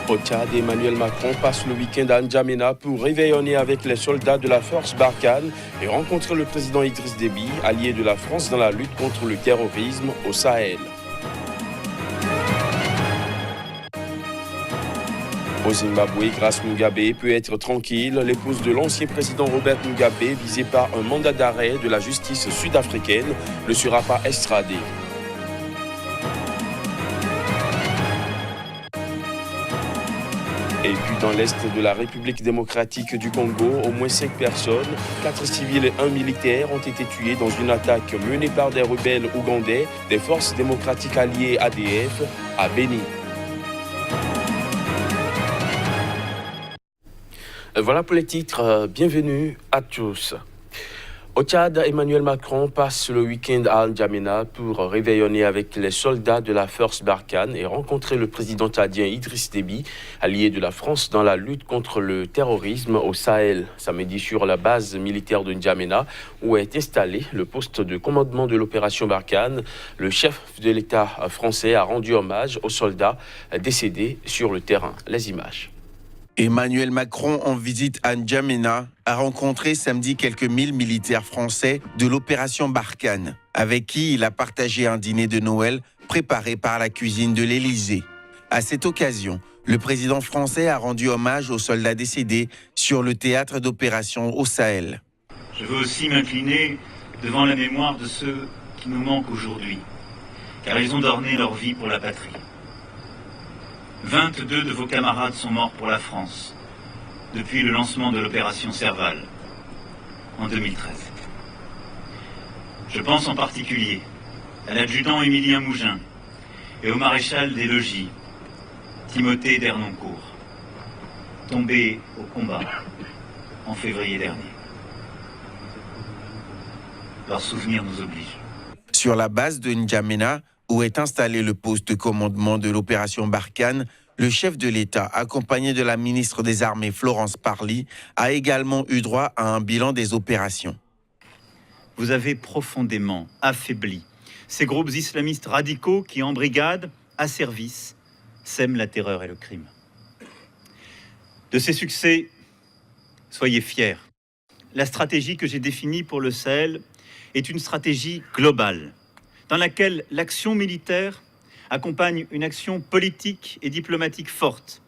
Au Tchad, Emmanuel Macron passe le week-end à N'Djamena pour réveillonner avec les soldats de la force Barkhane et rencontrer le président Idriss Déby, allié de la France dans la lutte contre le terrorisme au Sahel. Au Zimbabwe, Grace Mugabe peut être tranquille. L'épouse de l'ancien président Robert Mugabe, visée par un mandat d'arrêt de la justice sud-africaine, ne sera pas extradée. Et puis dans l'est de la République démocratique du Congo, au moins 5 personnes, 4 civils et 1 militaire ont été tués dans une attaque menée par des rebelles ougandais des forces démocratiques alliées ADF à Beni. Voilà pour les titres. Bienvenue à tous. Au Tchad, Emmanuel Macron passe le week-end à N'Djamena pour réveillonner avec les soldats de la force Barkhane et rencontrer le président tchadien Idriss Déby, allié de la France dans la lutte contre le terrorisme au Sahel. Samedi, sur la base militaire de N'Djamena, où est installé le poste de commandement de l'opération Barkhane, le chef de l'État français a rendu hommage aux soldats décédés sur le terrain. Les images. Emmanuel Macron, en visite à N'Djamena, a rencontré samedi quelques 1000 militaires français de l'opération Barkhane, avec qui il a partagé un dîner de Noël préparé par la cuisine de l'Élysée. À cette occasion, le président français a rendu hommage aux soldats décédés sur le théâtre d'opération au Sahel. Je veux aussi m'incliner devant la mémoire de ceux qui nous manquent aujourd'hui, car ils ont donné leur vie pour la patrie. 22 de vos camarades sont morts pour la France depuis le lancement de l'opération Serval en 2013. Je pense en particulier à l'adjudant Émilien Mougin et au maréchal des logis Timothée Dernoncourt, tombés au combat en février dernier. Leur souvenir nous oblige. Sur la base de N'Djamena, où est installé le poste de commandement de l'opération Barkhane, le chef de l'État, accompagné de la ministre des Armées Florence Parly, a également eu droit à un bilan des opérations. Vous avez profondément affaibli ces groupes islamistes radicaux qui, en brigade, à service, sèment la terreur et le crime. De ces succès, soyez fiers. La stratégie que j'ai définie pour le Sahel est une stratégie globale, dans laquelle l'action militaire accompagne une action politique et diplomatique forte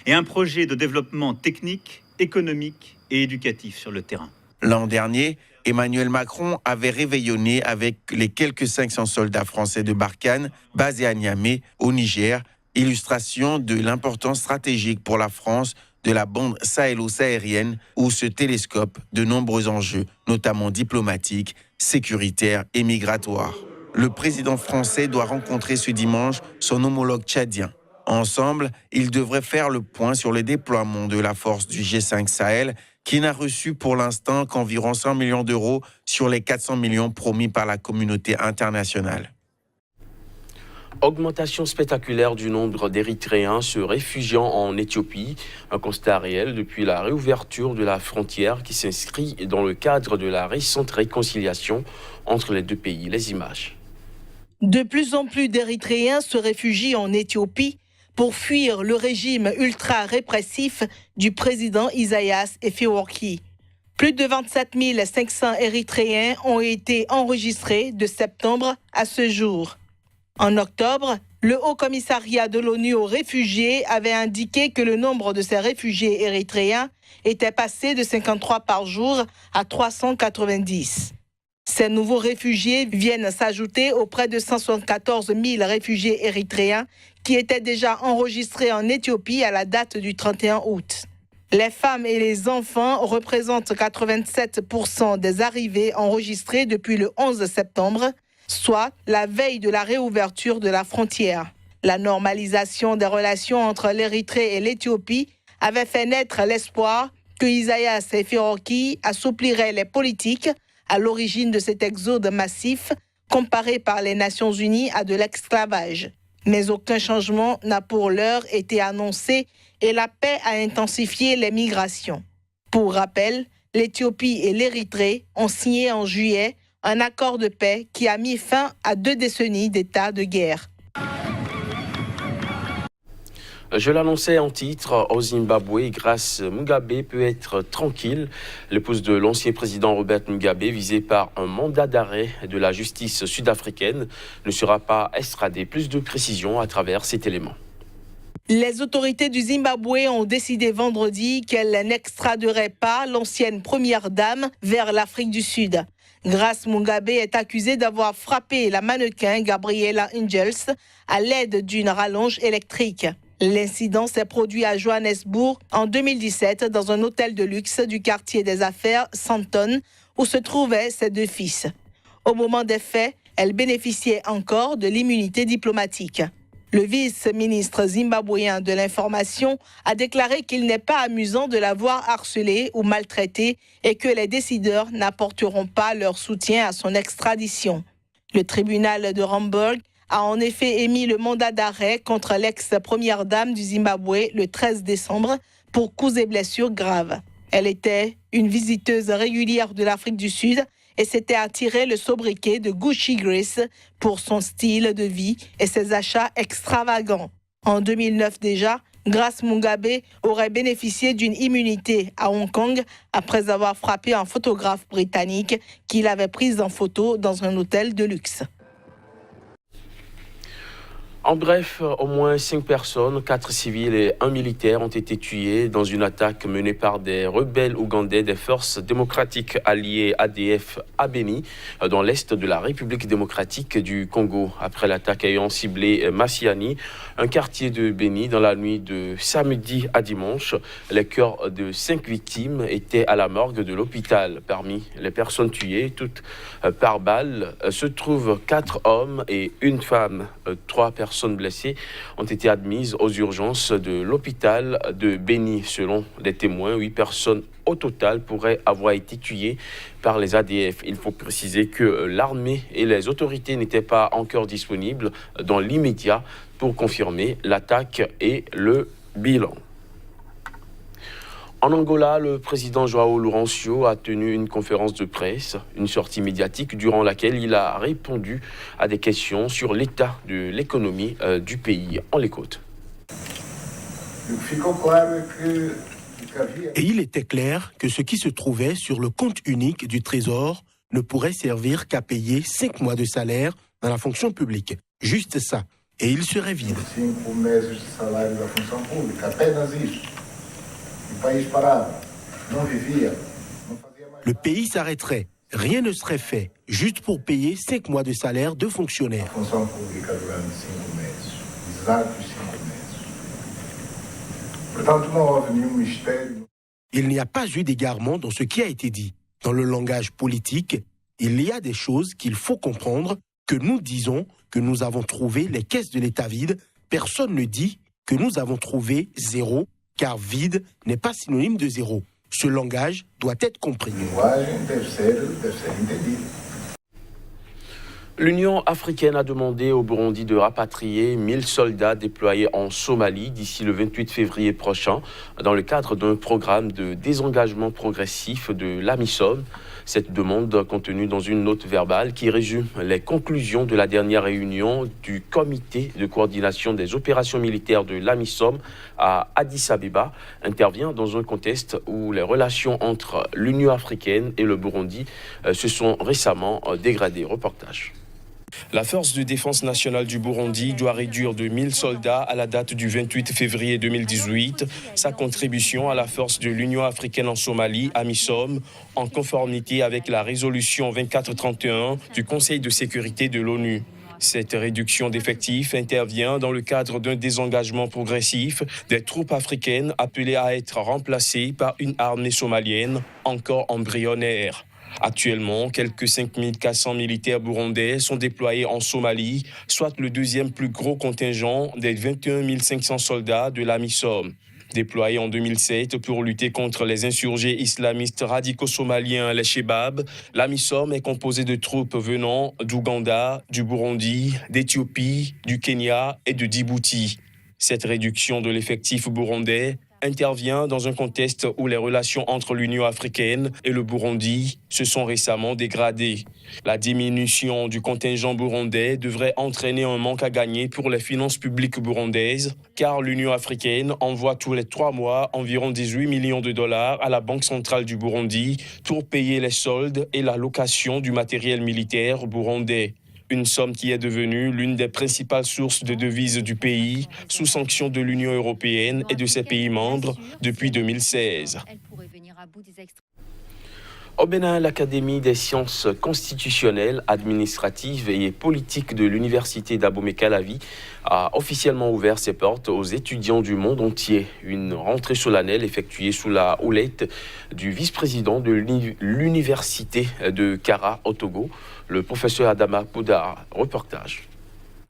et un projet de développement technique, économique et éducatif sur le terrain. L'an dernier, Emmanuel Macron avait réveillonné avec les quelques 500 soldats français de Barkhane basés à Niamey, au Niger, illustration de l'importance stratégique pour la France de la bande sahélo-saharienne où se télescopent de nombreux enjeux, notamment diplomatiques, sécuritaires et migratoires. Le président français doit rencontrer ce dimanche son homologue tchadien. Ensemble, ils devraient faire le point sur le déploiement de la force du G5 Sahel, qui n'a reçu pour l'instant qu'environ 100 millions d'euros sur les 400 millions promis par la communauté internationale. Augmentation spectaculaire du nombre d'Érythréens se réfugiant en Éthiopie, un constat réel depuis la réouverture de la frontière qui s'inscrit dans le cadre de la récente réconciliation entre les deux pays. Les images. De plus en plus d'Érythréens se réfugient en Éthiopie pour fuir le régime ultra-répressif du président Isaias Afwerki. Plus de 27 500 Érythréens ont été enregistrés de septembre à ce jour. En octobre, le Haut-Commissariat de l'ONU aux réfugiés avait indiqué que le nombre de ces réfugiés érythréens était passé de 53 par jour à 390. Ces nouveaux réfugiés viennent s'ajouter aux près de 174 000 réfugiés érythréens qui étaient déjà enregistrés en Éthiopie à la date du 31 août. Les femmes et les enfants représentent 87% des arrivées enregistrées depuis le 11 septembre, soit la veille de la réouverture de la frontière. La normalisation des relations entre l'Érythrée et l'Éthiopie avait fait naître l'espoir que Isaias Afwerki assouplirait les politiques à l'origine de cet exode massif, comparé par les Nations Unies à de l'esclavage. Mais aucun changement n'a pour l'heure été annoncé et la paix a intensifié les migrations. Pour rappel, l'Éthiopie et l'Érythrée ont signé en juillet un accord de paix qui a mis fin à 2 décennies d'état de guerre. Je l'annonçais en titre, au Zimbabwe, Grace Mugabe peut être tranquille. L'épouse de l'ancien président Robert Mugabe, visée par un mandat d'arrêt de la justice sud-africaine, ne sera pas extradée. Plus de précisions à travers cet élément. Les autorités du Zimbabwe ont décidé vendredi qu'elles n'extraderaient pas l'ancienne première dame vers l'Afrique du Sud. Grace Mugabe est accusée d'avoir frappé la mannequin Gabriela Angels à l'aide d'une rallonge électrique. L'incident s'est produit à Johannesburg en 2017 dans un hôtel de luxe du quartier des affaires Sandton où se trouvaient ses deux fils. Au moment des faits, elle bénéficiait encore de l'immunité diplomatique. Le vice-ministre zimbabwéen de l'information a déclaré qu'il n'est pas amusant de la voir harcelée ou maltraitée et que les décideurs n'apporteront pas leur soutien à son extradition. Le tribunal de Hamburg a en effet émis le mandat d'arrêt contre l'ex-première dame du Zimbabwe le 13 décembre pour coups et blessures graves. Elle était une visiteuse régulière de l'Afrique du Sud et s'était attiré le sobriquet de Gucci Grace pour son style de vie et ses achats extravagants. En 2009 déjà, Grace Mugabe aurait bénéficié d'une immunité à Hong Kong après avoir frappé un photographe britannique qui l'avait prise en photo dans un hôtel de luxe. En bref, au moins 5 personnes, 4 civils et 1 militaire ont été tués dans une attaque menée par des rebelles ougandais des forces démocratiques alliées ADF à Beni, dans l'est de la République démocratique du Congo. Après l'attaque ayant ciblé Massiani, un quartier de Beni, dans la nuit de samedi à dimanche, les corps de 5 victimes étaient à la morgue de l'hôpital. Parmi les personnes tuées, toutes par balle, se trouvent 4 hommes et 1 femme. 3 personnes blessées ont été admises aux urgences de l'hôpital de Beni. Selon des témoins, 8 personnes au total pourraient avoir été tuées par les ADF. Il faut préciser que l'armée et les autorités n'étaient pas encore disponibles dans l'immédiat pour confirmer l'attaque et le bilan. En Angola, le président João Lourenço a tenu une conférence de presse, une sortie médiatique durant laquelle il a répondu à des questions sur l'état de l'économie du pays. On l'écoute. Et il était clair que ce qui se trouvait sur le compte unique du Trésor ne pourrait servir qu'à payer 5 mois de salaire dans la fonction publique. Juste ça. Et il serait vide. 5 meses de salário da função pública, apenas isso. O país parava, não vivia, não fazia mais. Le pays s'arrêterait. Rien ne serait fait, juste pour payer 5 mois de salaire de fonctionnaires. Função pública durante 5 meses, exatos 5 meses. Portanto, não houve nenhum mistério. Il n'y a pas eu d'égarement dans ce qui a été dit. Dans le langage politique, il y a des choses qu'il faut comprendre, que nous disons que nous avons trouvé les caisses de l'État vides. Personne ne dit que nous avons trouvé zéro, car vide n'est pas synonyme de zéro. Ce langage doit être compris. A linguagem deve ser entendida. L'Union africaine a demandé au Burundi de rapatrier 1000 soldats déployés en Somalie d'ici le 28 février prochain dans le cadre d'un programme de désengagement progressif de l'AMISOM. Cette demande contenue dans une note verbale qui résume les conclusions de la dernière réunion du comité de coordination des opérations militaires de l'AMISOM à Addis Abeba intervient dans un contexte où les relations entre l'Union africaine et le Burundi se sont récemment dégradées. Reportage. La Force de défense nationale du Burundi doit réduire de 1000 soldats à la date du 28 février 2018 sa contribution à la force de l'Union africaine en Somalie, AMISOM, en conformité avec la résolution 2431 du Conseil de sécurité de l'ONU. Cette réduction d'effectifs intervient dans le cadre d'un désengagement progressif des troupes africaines appelées à être remplacées par une armée somalienne encore embryonnaire. Actuellement, quelques 5400 militaires burundais sont déployés en Somalie, soit le deuxième plus gros contingent des 21 500 soldats de l'AMISOM. Déployés en 2007 pour lutter contre les insurgés islamistes radicaux somaliens, les Chebab, l'AMISOM est composée de troupes venant d'Ouganda, du Burundi, d'Éthiopie, du Kenya et de Djibouti. Cette réduction de l'effectif burundais intervient dans un contexte où les relations entre l'Union africaine et le Burundi se sont récemment dégradées. La diminution du contingent burundais devrait entraîner un manque à gagner pour les finances publiques burundaises, car l'Union africaine envoie tous les 3 mois environ 18 millions de dollars à la Banque centrale du Burundi pour payer les soldes et la location du matériel militaire burundais. Une somme qui est devenue l'une des principales sources de devises du pays, sous sanction de l'Union européenne et de ses pays membres depuis 2016. Au Bénin, l'Académie des sciences constitutionnelles, administratives et politiques de l'Université d'Abomey-Calavi a officiellement ouvert ses portes aux étudiants du monde entier. Une rentrée solennelle effectuée sous la houlette du vice-président de l'Université de Kara au Togo, le professeur Adama Poudar. Reportage.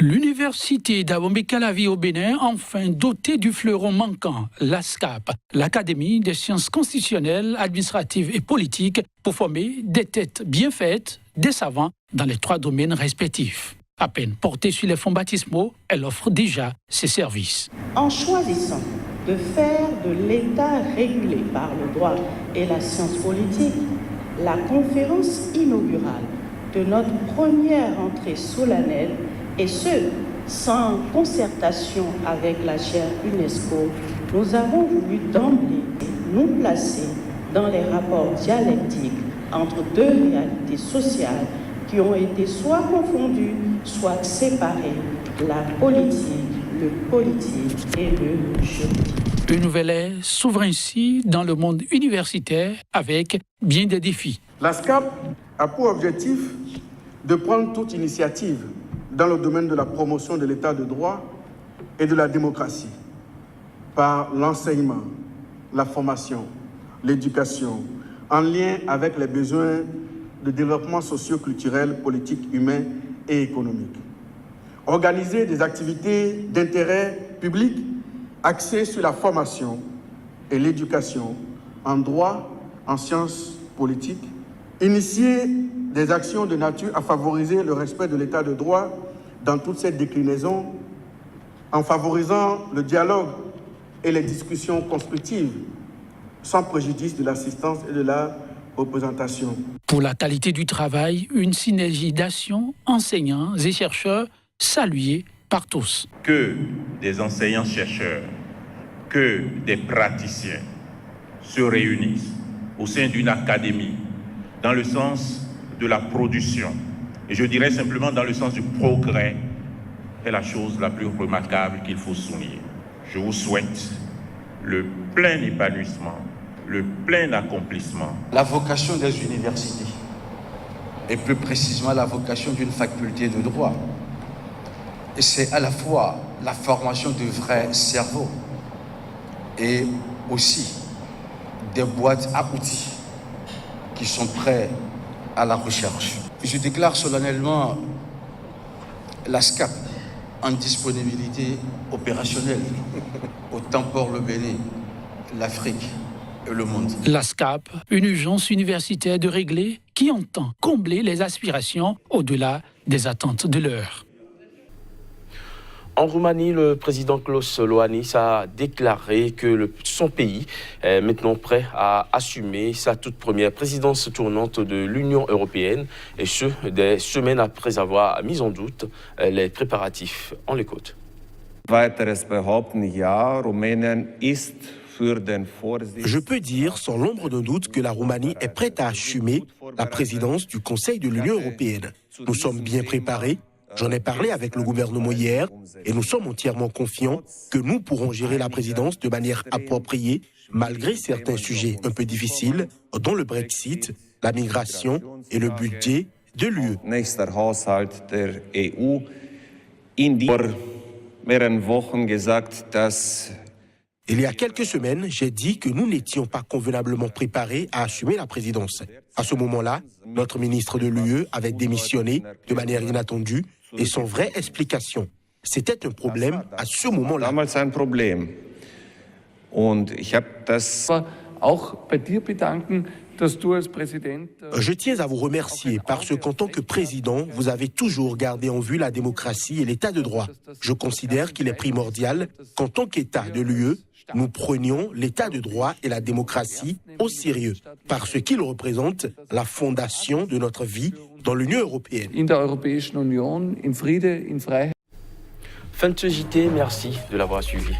L'Université d'Abomey-Calavi au Bénin, enfin dotée du fleuron manquant, l'ASCAP, l'Académie des sciences constitutionnelles, administratives et politiques, pour former des têtes bien faites, des savants dans les 3 domaines respectifs. À peine portée sur les fonds baptismaux, elle offre déjà ses services. En choisissant de faire de l'État régulé par le droit et la science politique la conférence inaugurale de notre première rentrée solennelle, et ce, sans concertation avec la chaire UNESCO, nous avons voulu d'emblée nous placer dans les rapports dialectiques entre 2 réalités sociales qui ont été soit confondues, soit séparées, la politique, le politique et le juridique. Une nouvelle ère s'ouvre ainsi dans le monde universitaire avec bien des défis. L'ASCAP a pour objectif de prendre toute initiative dans le domaine de la promotion de l'état de droit et de la démocratie, par l'enseignement, la formation, l'éducation, en lien avec les besoins de développement socio-culturel, politique, humain et économique. Organiser des activités d'intérêt public axées sur la formation et l'éducation en droit, en sciences politiques, initier des actions de nature à favoriser le respect de l'état de droit dans toute cette déclinaison, en favorisant le dialogue et les discussions constructives, sans préjudice de l'assistance et de la représentation. Pour la qualité du travail, une synergie d'actions, enseignants et chercheurs saluée par tous. Que des enseignants-chercheurs, que des praticiens se réunissent au sein d'une académie dans le sens de la production, et je dirais simplement dans le sens du progrès, est la chose la plus remarquable qu'il faut souligner. Je vous souhaite le plein épanouissement, le plein accomplissement. La vocation des universités, et plus précisément la vocation d'une faculté de droit, c'est à la fois la formation de vrais cerveaux et aussi des boîtes à outils qui sont prêts à la recherche. Je déclare solennellement l'ASCAP en disponibilité opérationnelle, autant pour le Bénin, l'Afrique et le monde. L'ASCAP, une urgence universitaire de régler qui entend combler les aspirations au-delà des attentes de l'heure. En Roumanie, le président Klaus Iohannis a déclaré que son pays est maintenant prêt à assumer sa toute première présidence tournante de l'Union européenne, et ce, des semaines après avoir mis en doute les préparatifs. On l'écoute. Je peux dire sans l'ombre d'un doute que la Roumanie est prête à assumer la présidence du Conseil de l'Union européenne. Nous sommes bien préparés. J'en ai parlé avec le gouvernement hier et nous sommes entièrement confiants que nous pourrons gérer la présidence de manière appropriée malgré certains sujets un peu difficiles dont le Brexit, la migration et le budget de l'UE. Il y a quelques semaines, j'ai dit que nous n'étions pas convenablement préparés à assumer la présidence. À ce moment-là, notre ministre de l'UE avait démissionné de manière inattendue et sans vraie explication. C'était un problème à ce moment-là. Je tiens à vous remercier parce qu'en tant que président, vous avez toujours gardé en vue la démocratie et l'état de droit. Je considère qu'il est primordial qu'en tant qu'État de l'UE, nous prenions l'état de droit et la démocratie au sérieux, parce qu'ils représentent la fondation de notre vie dans l'Union européenne. Fin de ce JT, merci de l'avoir suivi.